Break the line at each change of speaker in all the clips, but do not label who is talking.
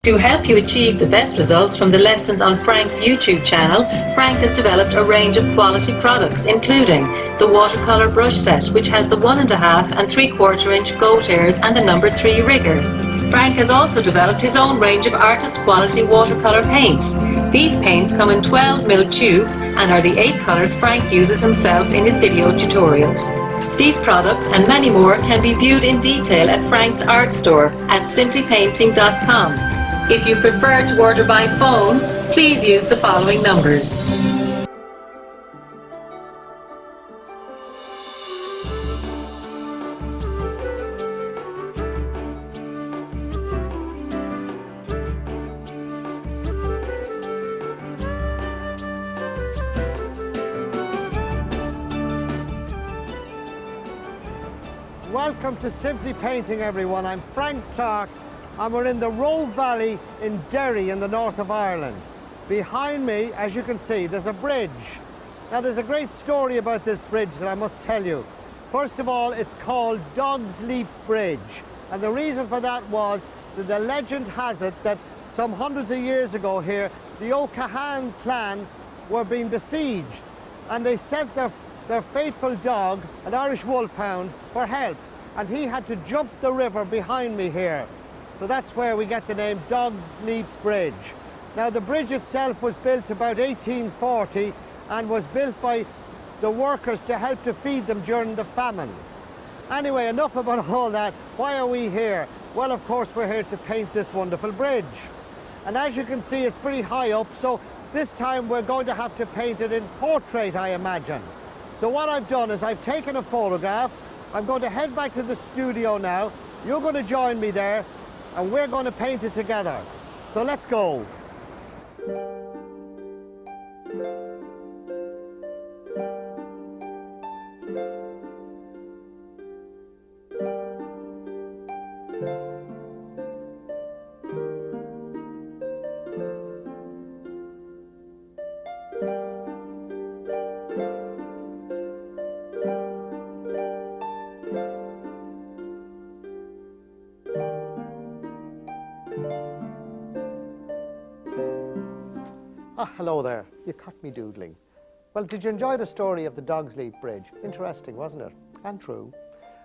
To help you achieve the best results from the lessons on Frank's YouTube channel, Frank has developed a range of quality products, including the watercolor brush set, which has the 1.5 and 3/4 inch goat hairs and the number 3 rigger. Frank has also developed his own range of artist quality watercolor paints. These paints come in 12mm tubes and are the 8 colors Frank uses himself in his video tutorials. These products and many more can be viewed in detail at Frank's art store at simplypainting.com. If you prefer to order by phone, please use the following numbers.
Welcome to Simply Painting, everyone. I'm Frank Clarke, and we're in the Roe Valley in Derry in the north of Ireland. Behind me, as you can see, there's a bridge. Now, there's a great story about this bridge that I must tell you. First of all, it's called Dog's Leap Bridge, and the reason for that was that the legend has it that some hundreds of years ago here, the O'Cahan clan were being besieged, and they sent their faithful dog, an Irish wolfhound, for help, and he had to jump the river behind me here. So that's where we get the name Dog's Leap Bridge. Now, the bridge itself was built about 1840 and was built by the workers to help to feed them during the famine. Anyway, enough about all that. Why are we here? Well, of course, we're here to paint this wonderful bridge. And as you can see, it's pretty high up, so this time we're going to have to paint it in portrait, I imagine. So what I've done is I've taken a photograph. I'm going to head back to the studio now. You're going to join me there, and we're going to paint it together. So let's go. Ah, hello there. You caught me doodling. Well, did you enjoy the story of the Dog's Leap Bridge? Interesting, wasn't it? And true.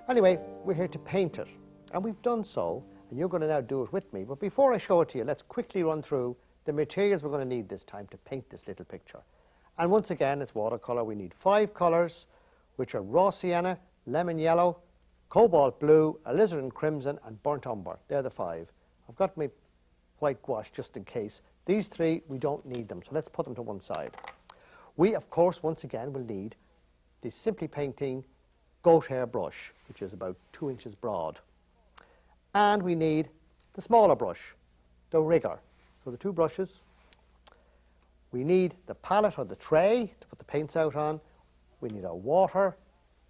Anyway, we're here to paint it, and we've done so, and you're going to now do it with me. But before I show it to you, let's quickly run through the materials we're going to need this time to paint this little picture. And once again, it's watercolor. We need 5 colors, which are raw sienna, lemon yellow, cobalt blue, alizarin crimson, and burnt umber. They're the 5. I've got my white gouache just in case. These 3, we don't need them, so let's put them to one side. We, of course, once again, will need the Simply Painting goat hair brush, which is about 2 inches broad. And we need the smaller brush, the rigger. So the 2 brushes. We need the palette or the tray to put the paints out on. We need our water.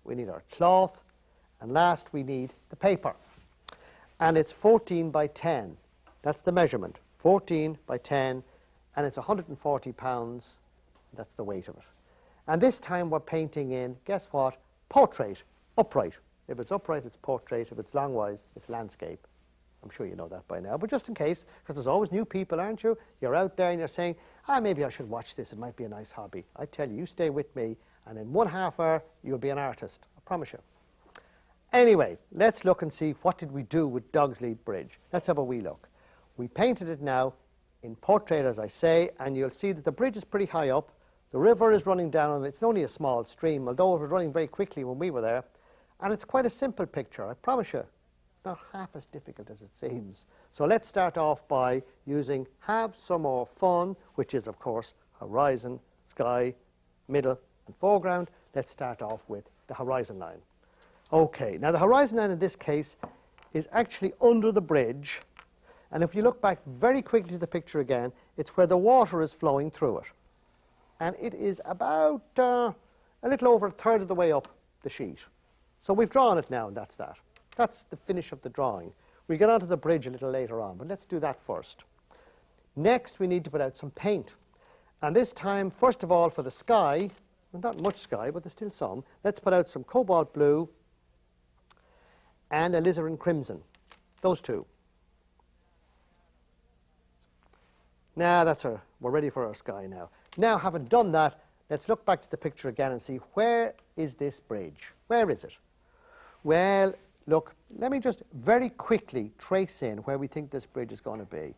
We need our cloth. And last, we need the paper. And it's 14 by 10. That's the measurement. 14 by 10, and it's 140 pounds. That's the weight of it. And this time we're painting in, guess what? Portrait, upright. If it's upright, it's portrait. If it's longwise, it's landscape. I'm sure you know that by now, but just in case, because there's always new people, aren't you? You're out there and you're saying, maybe I should watch this. It might be a nice hobby. I tell you, you stay with me, and in 1/2 hour, you'll be an artist. I promise you. Anyway, let's look and see what did we do with Dog's Leap Bridge. Let's have a wee look. We painted it now in portrait, as I say, and you'll see that the bridge is pretty high up. The river is running down, and it's only a small stream, although it was running very quickly when we were there. And it's quite a simple picture, I promise you. It's not half as difficult as it seems. So let's start off by using Have Some More Fun, which is, of course, horizon, sky, middle, and foreground. Let's start off with the horizon line. Okay, now the horizon line in this case is actually under the bridge. And if you look back very quickly to the picture again, it's where the water is flowing through it. And it is about a little over 1/3 of the way up the sheet. So we've drawn it now, and that's that. That's the finish of the drawing. We'll get onto the bridge a little later on, but let's do that first. Next, we need to put out some paint. And this time, first of all, for the sky, not much sky, but there's still some, let's put out some cobalt blue and alizarin crimson. Those 2. Now we're ready for our sky now. Now, having done that, let's look back to the picture again and see, where is this bridge? Where is it? Well, look, let me just very quickly trace in where we think this bridge is going to be.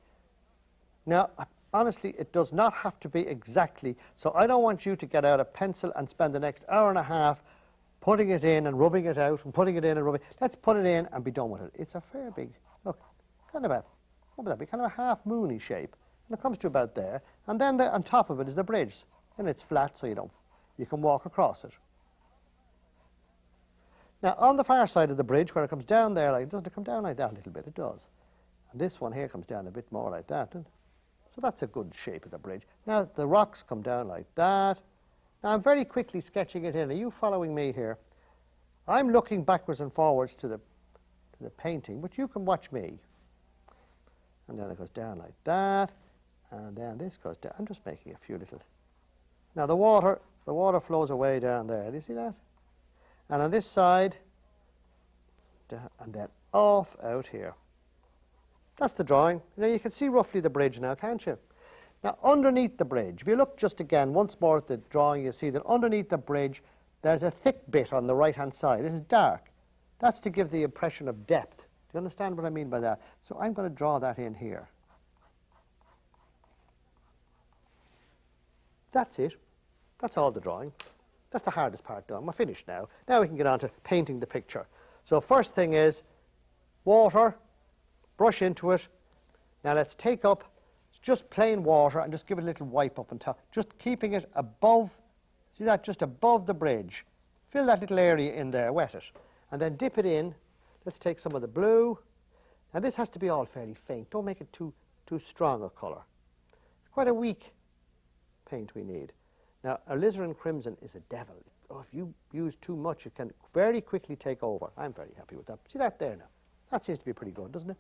Now, honestly, it does not have to be exactly, so I don't want you to get out a pencil and spend the next hour and a half putting it in and rubbing it out and putting it in and rubbing. Let's put it in and be done with it. It's a fair big, look, kind of a, what would that be, kind of a half-moony shape. And it comes to about there. And then on top of it is the bridge. And it's flat, so you can walk across it. Now, on the far side of the bridge, where it comes down there, like, doesn't it come down like that a little bit? It does. And this one here comes down a bit more like that. So that's a good shape of the bridge. Now, the rocks come down like that. Now, I'm very quickly sketching it in. Are you following me here? I'm looking backwards and forwards to the painting, but you can watch me. And then it goes down like that. And then this goes down. I'm just making a few little. Now, the water flows away down there. Do you see that? And on this side, down, and then off out here. That's the drawing. Now, you can see roughly the bridge now, can't you? Now, underneath the bridge, if you look just again once more at the drawing, you see that underneath the bridge, there's a thick bit on the right-hand side. This is dark. That's to give the impression of depth. Do you understand what I mean by that? So I'm going to draw that in here. That's it. That's all the drawing. That's the hardest part done. We're finished now. Now we can get on to painting the picture. So first thing is water, brush into it. Now let's take up just plain water and just give it a little wipe up on top, just keeping it above, see that, just above the bridge. Fill that little area in there, wet it, and then dip it in. Let's take some of the blue. Now this has to be all fairly faint. Don't make it too strong a colour. It's quite a weak paint we need. Now, alizarin crimson is a devil. Oh, if you use too much, it can very quickly take over. I'm very happy with that. See that there now? That seems to be pretty good, doesn't it?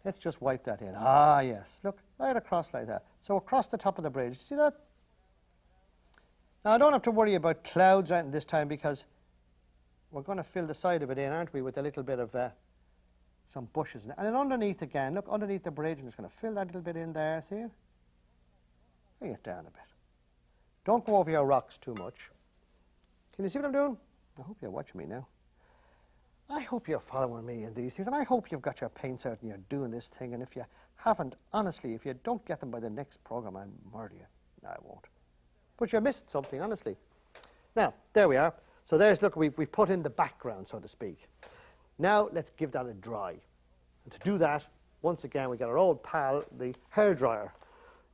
Let's just wipe that in. Ah, yes. Look, right across like that. So across the top of the bridge. See that? Now, I don't have to worry about clouds right this time because we're going to fill the side of it in, aren't we, with a little bit of some bushes. And then underneath again, look, underneath the bridge, I'm just going to fill that little bit in there, see it? Bring it down a bit. Don't go over your rocks too much. Can you see what I'm doing? I hope you're watching me now. I hope you're following me in these things, and I hope you've got your paints out and you're doing this thing, and if you haven't, honestly, if you don't get them by the next program, I'll murder you. No, I won't. But you missed something, honestly. Now, there we are. So there's, look, we've put in the background, so to speak. Now, let's give that a dry. And to do that, once again, we got our old pal, the hairdryer.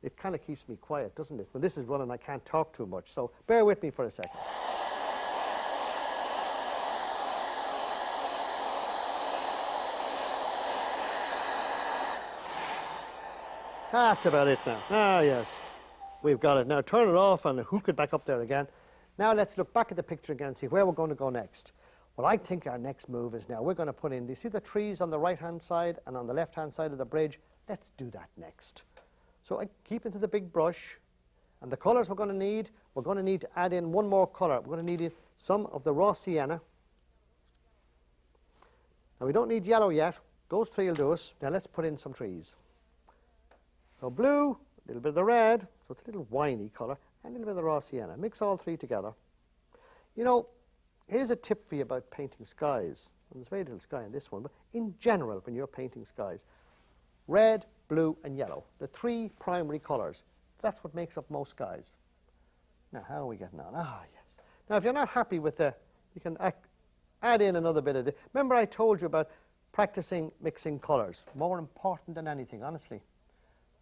It kind of keeps me quiet, doesn't it? When this is running, I can't talk too much, so bear with me for a second. That's about it now. Ah, yes. We've got it. Now turn it off and hook it back up there again. Now let's look back at the picture again and see where we're going to go next. Well, I think our next move is now we're going to put in, do you see the trees on the right-hand side and on the left-hand side of the bridge? Let's do that next. So I keep into the big brush, and the colours we're going to need to add in one more colour. We're going to need some of the raw sienna. Now we don't need yellow yet. Those three will do us. Now let's put in some trees. So blue, a little bit of the red, so it's a little winey colour, and a little bit of the raw sienna. Mix all three together. You know, here's a tip for you about painting skies. And there's very little sky in this one, but in general, when you're painting skies, red, blue, and yellow, the three primary colours, that's what makes up most skies. Now, how are we getting on? Ah, yes. Now, if you're not happy with you can add in another bit of the. Remember I told you about practicing mixing colours. More important than anything, honestly.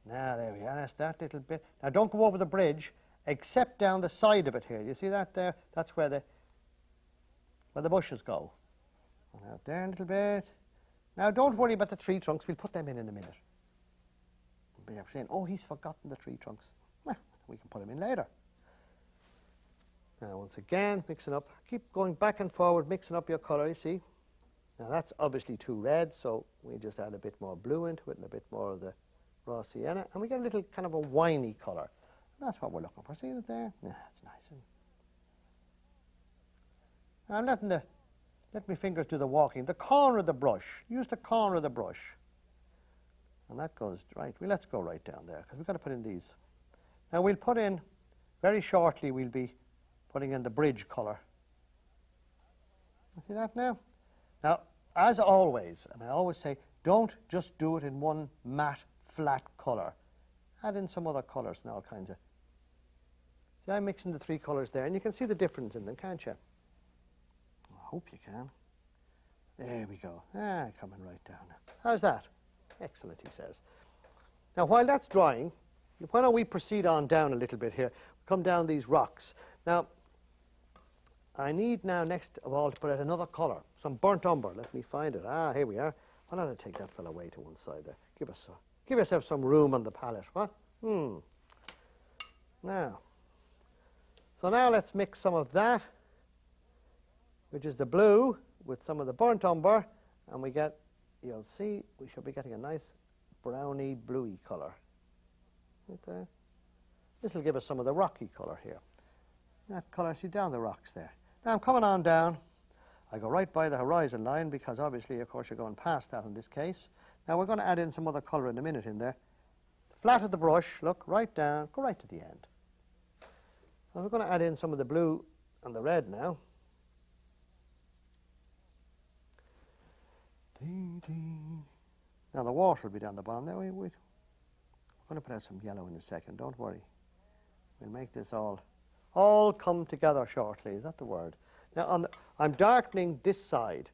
Now, there we are. That's that little bit. Now, don't go over the bridge, except down the side of it here. You see that there? That's where the bushes go. And out there a little bit. Now, don't worry about the tree trunks. We'll put them in a minute. You're saying, oh, he's forgotten the tree trunks. Well, we can put them in later. Now, once again, mixing up. Keep going back and forward, mixing up your colour, you see. Now, that's obviously too red, so we just add a bit more blue into it and a bit more of the raw sienna, and we get a little kind of a winey colour. That's what we're looking for. See it there? Yeah, it's nice. I'm let my fingers do the walking. The corner of the brush. Use the corner of the brush. And that goes right. Well, let's go right down there because we've got to put in these. Now we'll put in, very shortly we'll be putting in the bridge colour. You see that now? Now, as always, and I always say, don't just do it in one matte, flat colour. Add in some other colours and all kinds of. See, I'm mixing the three colours there, and you can see the difference in them, can't you? I hope you can. There we go. Coming right down now. How's that? Excellent, he says. Now, while that's drying, why don't we proceed on down a little bit here? Come down these rocks. Now, I need now, next of all, to put out another colour, some burnt umber. Let me find it. Here we are. Why don't I take that fella away to one side there? Give yourself some room on the palette. What? Now, so now let's mix some of that, which is the blue, with some of the burnt umber, and we get, you'll see, we should be getting a nice browny, bluey colour. Right there. This will give us some of the rocky colour here. That colour, see down the rocks there. Now I'm coming on down. I go right by the horizon line because obviously, of course, you're going past that in this case. Now we're going to add in some other colour in a minute in there. Flat of the brush, look, right down, go right to the end. And we're going to add in some of the blue and the red now. Now the water will be down the bottom there. We're going to put out some yellow in a second, don't worry. We'll make this all come together shortly. Is that the word? Now I'm darkening this side,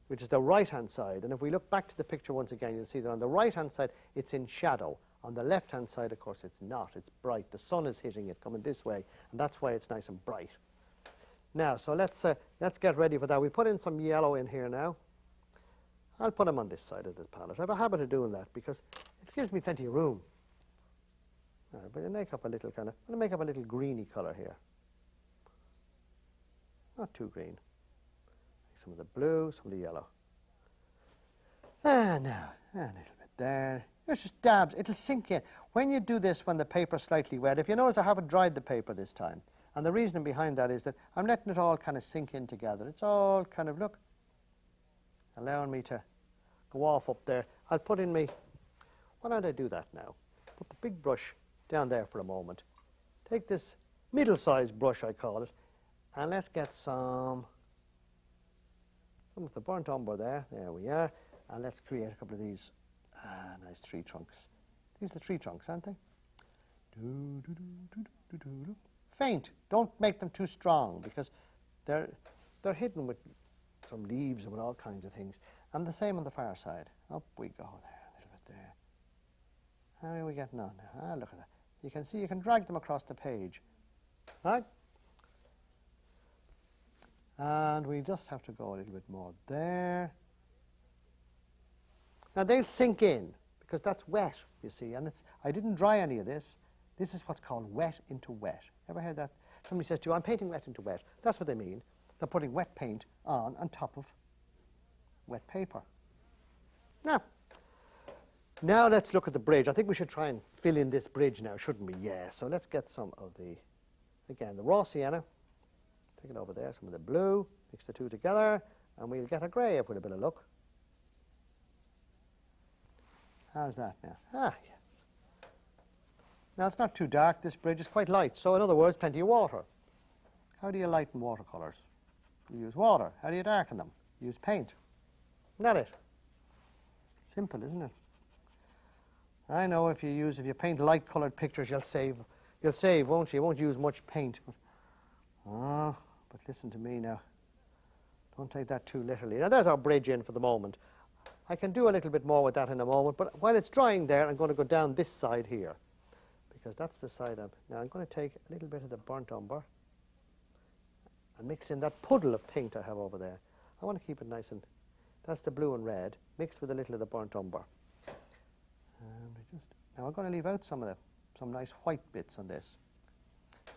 which is the right-hand side. And if we look back to the picture once again, you'll see that on the right-hand side, it's in shadow. On the left-hand side, of course, it's not. It's bright. The sun is hitting it, coming this way, and that's why it's nice and bright. Now, so let's get ready for that. We put in some yellow in here now. I'll put them on this side of the palette. I have a habit of doing that because it gives me plenty of room. But I'll make up a little greeny colour here. Not too green. Some of the blue, some of the yellow. And now, a little bit there. It's just dabs. It'll sink in. When you do this when the paper's slightly wet, if you notice I haven't dried the paper this time. And the reason behind that is that I'm letting it all kind of sink in together. It's all kind of, look, allowing me to go off up there. I'll put in me, why don't I do that now? Put the big brush down there for a moment. Take this middle-sized brush, I call it, and let's get some of the burnt umber there. There we are. And let's create a couple of these nice tree trunks. These are the tree trunks, aren't they? Faint. Don't make them too strong because they're hidden with some leaves and with all kinds of things. And the same on the far side. Up we go there, a little bit there. How are we getting on now? Look at that. You can see you can drag them across the page. Right? And we just have to go a little bit more there. Now they'll sink in because that's wet, you see, and I didn't dry any of this. This is what's called wet into wet. Ever heard that? Somebody says to you, I'm painting wet into wet. That's what they mean. They're putting wet paint on top of wet paper. Now let's look at the bridge. I think we should try and fill in this bridge now, shouldn't we? Yeah, so let's get some of the raw sienna. Take it over there, some of the blue, mix the two together, and we'll get a grey with a bit of luck. How's that now? Yeah. Now it's not too dark, this bridge is quite light, so in other words, plenty of water. How do you lighten watercolours? You use water. How do you darken them? You use paint. Isn't that it? Simple, isn't it? I know if you paint light-coloured pictures, you'll save, won't you? You won't use much paint. But listen to me now. Don't take that too literally. Now, there's our bridge in for the moment. I can do a little bit more with that in a moment, but while it's drying there, I'm going to go down this side here, because that's the side up. Now, I'm going to take a little bit of the burnt umber and mix in that puddle of paint I have over there. I want to keep it nice and... That's the blue and red, mixed with a little of the burnt umber. And now we're going to leave out some nice white bits on this.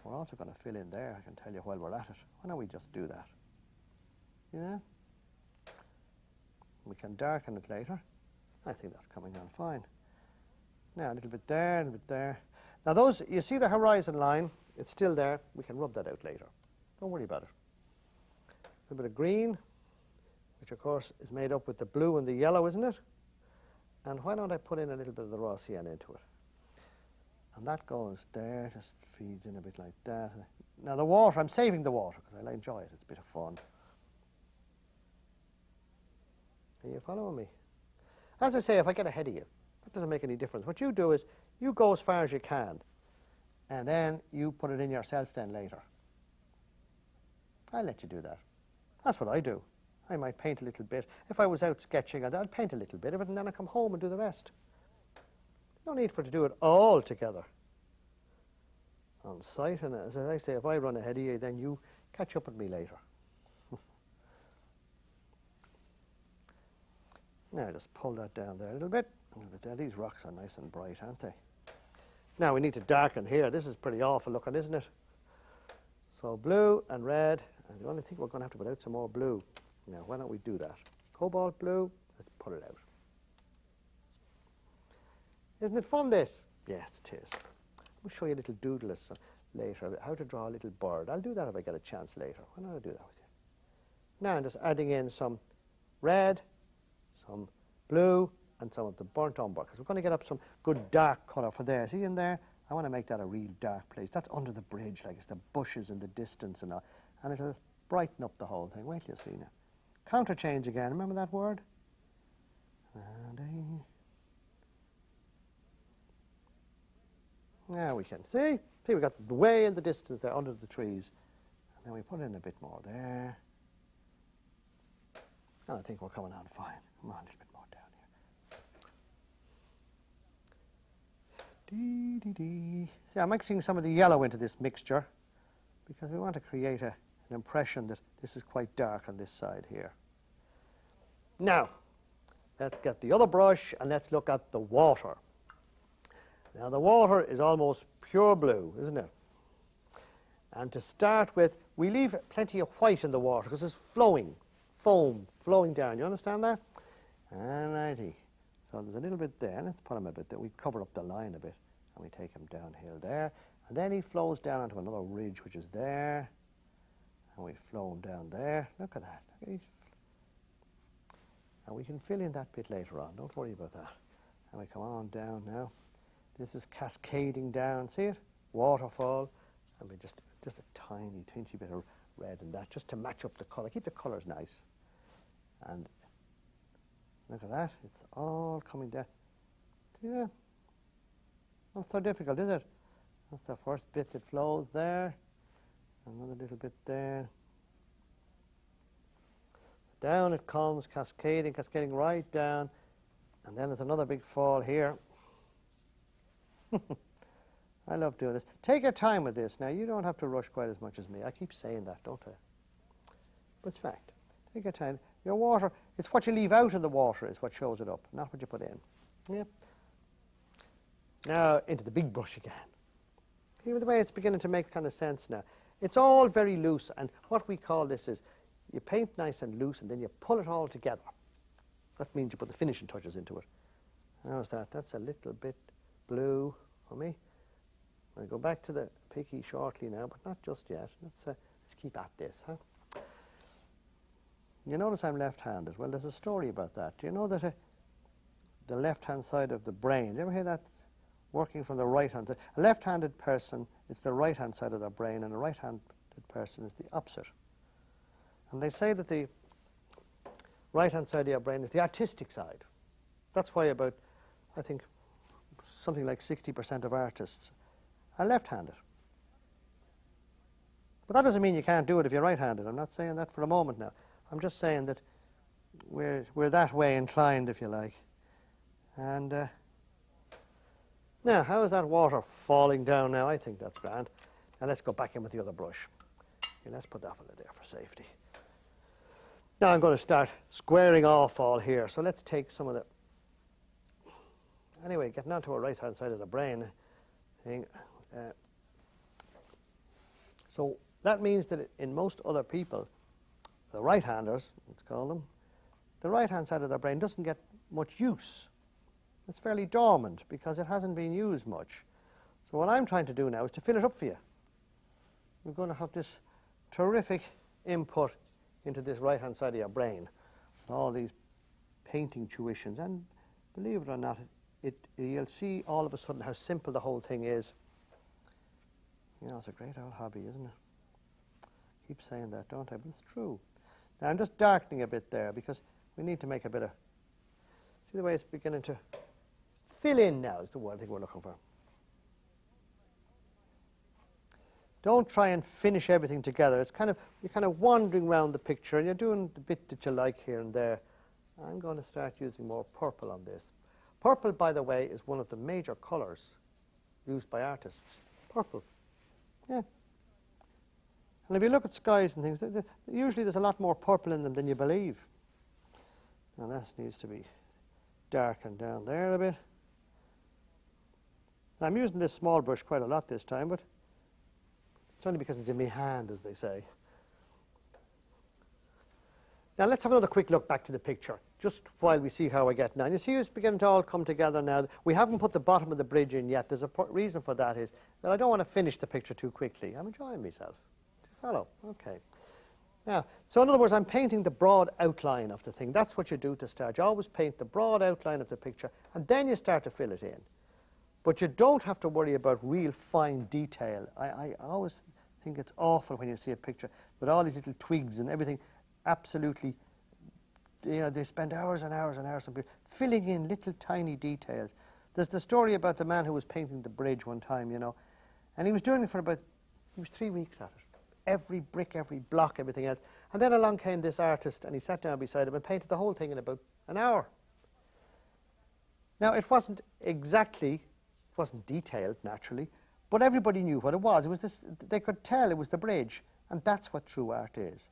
We're also going to fill in there, I can tell you while we're at it. Why don't we just do that? Yeah? We can darken it later. I think that's coming on fine. Now a little bit there, a little bit there. Now those, you see the horizon line? It's still there. We can rub that out later. Don't worry about it. A bit of green, which of course is made up with the blue and the yellow, isn't it? And why don't I put in a little bit of the raw sienna into it? And that goes there, just feeds in a bit like that. Now the water, I'm saving the water because I enjoy it. It's a bit of fun. Are you following me? As I say, if I get ahead of you, that doesn't make any difference. What you do is you go as far as you can, and then you put it in yourself then later. I'll let you do that. That's what I do. I might paint a little bit. If I was out sketching, I'd paint a little bit of it, and then I'd come home and do the rest. No need for it to do it all together on site. And as I say, if I run ahead of you, then you catch up with me later. Now just pull that down there a little bit there. These rocks are nice and bright, aren't they? Now we need to darken here. This is pretty awful looking, isn't it? So blue and red, and the only thing we're going to have to put out some more blue. Now why don't we do that? Cobalt blue, let's put it out. Isn't it fun, this? Yes, it is. I'll show you a little doodle later, how to draw a little bird. I'll do that if I get a chance later. Why don't I do that with you? Now I'm just adding in some red, some blue, and some of the burnt umber, because we're going to get up some good dark colour for there. See in there? I want to make that a real dark place. That's under the bridge, like it's the bushes in the distance and all. And it'll brighten up the whole thing. Wait till you see now. Counter change again. Remember that word? Now we can see we got way in the distance there under the trees. And then we put in a bit more there. And I think we're coming on fine. Come on, a little bit more down here. See, I'm mixing some of the yellow into this mixture because we want to create an impression that this is quite dark on this side here. Now, let's get the other brush and let's look at the water. Now the water is almost pure blue, isn't it? And to start with, we leave plenty of white in the water because it's flowing, foam flowing down. You understand that? Alrighty. So there's a little bit there. Let's put him a bit there. We cover up the line a bit and we take him downhill there. And then he flows down onto another ridge which is there. And we flow him down there. Look at that. And we can fill in that bit later on. Don't worry about that. And we come on down now. This is cascading down, see it? Waterfall, and we just a tiny bit of red in that, just to match up the colour. Keep the colours nice. And look at that, it's all coming down. Yeah, not so difficult, is it? That's the first bit that flows there. Another little bit there. Down it comes, cascading right down. And then there's another big fall here. I love doing this. Take your time with this. Now, you don't have to rush quite as much as me. I keep saying that, don't I? But it's fact. Take your time. Your water, it's what you leave out of the water is what shows it up, not what you put in. Yeah. Now, into the big brush again. See the way it's beginning to make kind of sense now. It's all very loose, and what we call this is you paint nice and loose, and then you pull it all together. That means you put the finishing touches into it. How's that? That's a little bit blue for me. I'll go back to the picky shortly now, but not just yet. Let's keep at this. Huh? You notice I'm left-handed. Well, there's a story about that. Do you know that the left-hand side of the brain, do you ever hear that working from the right-hand side? A left-handed person, it's the right-hand side of their brain, and a right-handed person is the opposite. And they say that the right-hand side of your brain is the artistic side. That's why about, I think, something like 60% of artists are left-handed. But that doesn't mean you can't do it if you're right-handed. I'm not saying that for a moment now. I'm just saying that we're that way inclined, if you like. And now, how is that water falling down now? I think that's grand. Now let's go back in with the other brush. Okay, let's put that one there for safety. Now I'm going to start squaring off all here. So let's take some of the... Anyway, getting onto our right-hand side of the brain thing. So that means that in most other people, the right-handers, let's call them, the right-hand side of their brain doesn't get much use. It's fairly dormant because it hasn't been used much. So what I'm trying to do now is to fill it up for you. We're going to have this terrific input into this right-hand side of your brain. All these painting tuitions and believe it or not, you'll see all of a sudden how simple the whole thing is. You know, it's a great old hobby, isn't it? Keep saying that, don't I? But it's true. Now I'm just darkening a bit there because we need to make a bit of, see the way it's beginning to fill in now is the word I think we're looking for. Don't try and finish everything together. It's kind of, you're kind of wandering around the picture and you're doing the bit that you like here and there. I'm going to start using more purple on this. Purple, by the way, is one of the major colours used by artists. Purple. Yeah. And if you look at skies and things, usually there's a lot more purple in them than you believe. Now that needs to be darkened down there a bit. Now, I'm using this small brush quite a lot this time, but it's only because it's in my hand, as they say. Now let's have another quick look back to the picture, just while we see how we get now. And you see it's beginning to all come together now. We haven't put the bottom of the bridge in yet. There's a reason for that is that I don't want to finish the picture too quickly. I'm enjoying myself. Hello, okay. Now, so in other words, I'm painting the broad outline of the thing. That's what you do to start. You always paint the broad outline of the picture, and then you start to fill it in. But you don't have to worry about real fine detail. I always think it's awful when you see a picture with all these little twigs and everything absolutely, you know, they spend hours and hours and hours filling in little tiny details. There's the story about the man who was painting the bridge one time, you know, and he was doing it for about, he was 3 weeks at it. Every brick, every block, everything else. And then along came this artist and he sat down beside him and painted the whole thing in about an hour. Now, it wasn't exactly, it wasn't detailed, naturally, but everybody knew what it was. It was this, they could tell it was the bridge, and that's what true art is.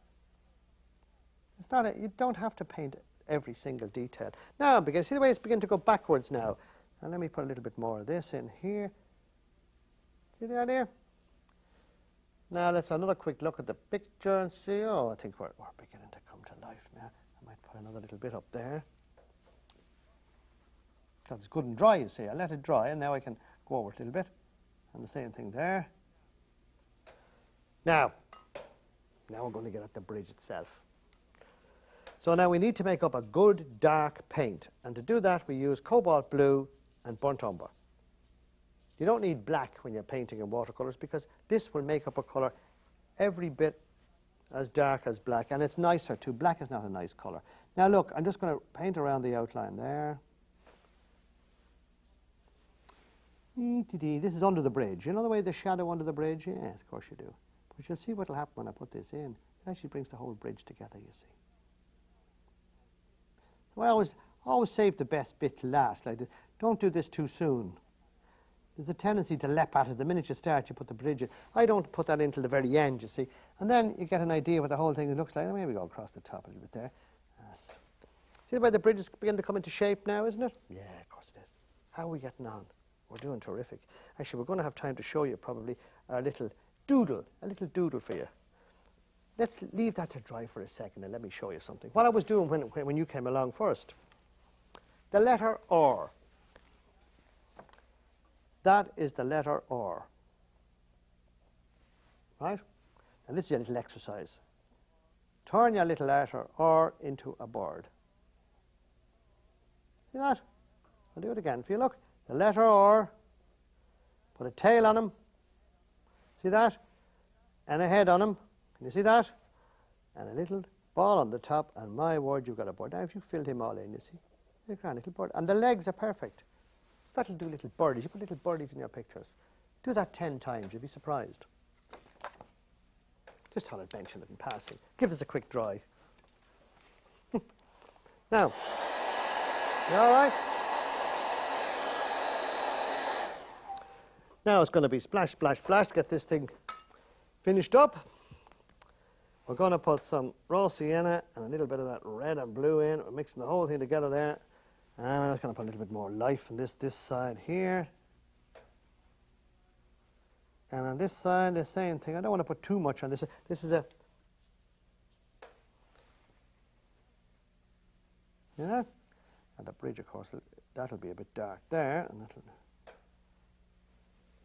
It's not you don't have to paint every single detail. Now, see the way it's beginning to go backwards now. And let me put a little bit more of this in here. See the idea? Now let's have another quick look at the picture and see. Oh, I think we're beginning to come to life now. I might put another little bit up there. That's good and dry, you see. I let it dry, and now I can go over it a little bit. And the same thing there. Now we're going to get at the bridge itself. So now we need to make up a good dark paint. And to do that, we use cobalt blue and burnt umber. You don't need black when you're painting in watercolors because this will make up a colour every bit as dark as black. And it's nicer too. Black is not a nice colour. Now look, I'm just going to paint around the outline there. This is under the bridge. You know the way the shadow under the bridge? Yeah, of course you do. But you'll see what will happen when I put this in. It actually brings the whole bridge together, you see. So I always save the best bit to last. Like this. Don't do this too soon. There's a tendency to lep at it. The minute you start, you put the bridge in. I don't put that in till the very end, you see. And then you get an idea what the whole thing looks like. Maybe go across the top a little bit there. See the way the bridge is beginning to come into shape now, isn't it? Yeah, of course it is. How are we getting on? We're doing terrific. Actually, we're going to have time to show you probably a little doodle for you. Let's leave that to dry for a second and let me show you something. What I was doing when you came along first. The letter R. That is the letter R. Right? And this is a little exercise. Turn your little letter R into a bird. See that? I'll do it again for you. Look. The letter R, put a tail on him, see that? And a head on him, can you see that? And a little ball on the top, and my word, you've got a bird. Now, if you filled him all in, you see, you've got a little bird. And the legs are perfect. That'll do little birdies. You put little birdies in your pictures. Do that 10 times, you'll be surprised. Just thought I'd mention it in passing. Give this a quick dry. Now, you all right? Now it's going to be splash, splash, splash, get this thing finished up. We're going to put some raw sienna and a little bit of that red and blue in. We're mixing the whole thing together there. And I'm just going to put a little bit more life on this side here. And on this side, the same thing. I don't want to put too much on this. This is a... Yeah? And the bridge, of course, that'll be a bit dark there. And that'll...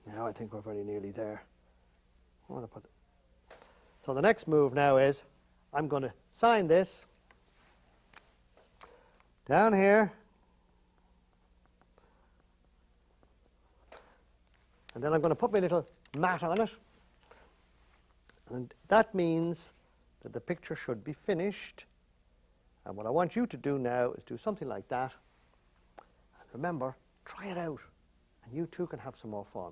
Now I think we're very nearly there. I want to put so the next move now is I'm going to sign this down here And then I'm going to put my little mat on it. And that means that the picture should be finished. And what I want you to do now is do something like that. And remember, try it out. And you too can have some more fun.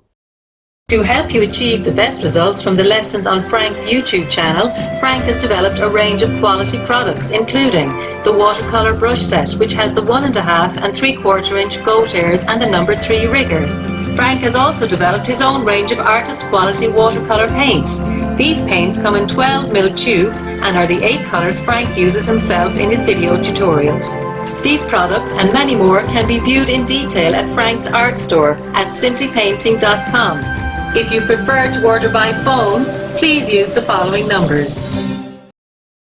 To help you achieve the best results from the lessons on Frank's YouTube channel, Frank has developed a range of quality products, including the watercolor brush set, which has the 1.5 and 3/4 inch goat ears and the number 3 rigger. Frank has also developed his own range of artist quality watercolor paints. These paints come in 12mm tubes and are the 8 colours Frank uses himself in his video tutorials. These products and many more can be viewed in detail at Frank's art store at simplypainting.com. If you prefer to order by phone, please use the following numbers.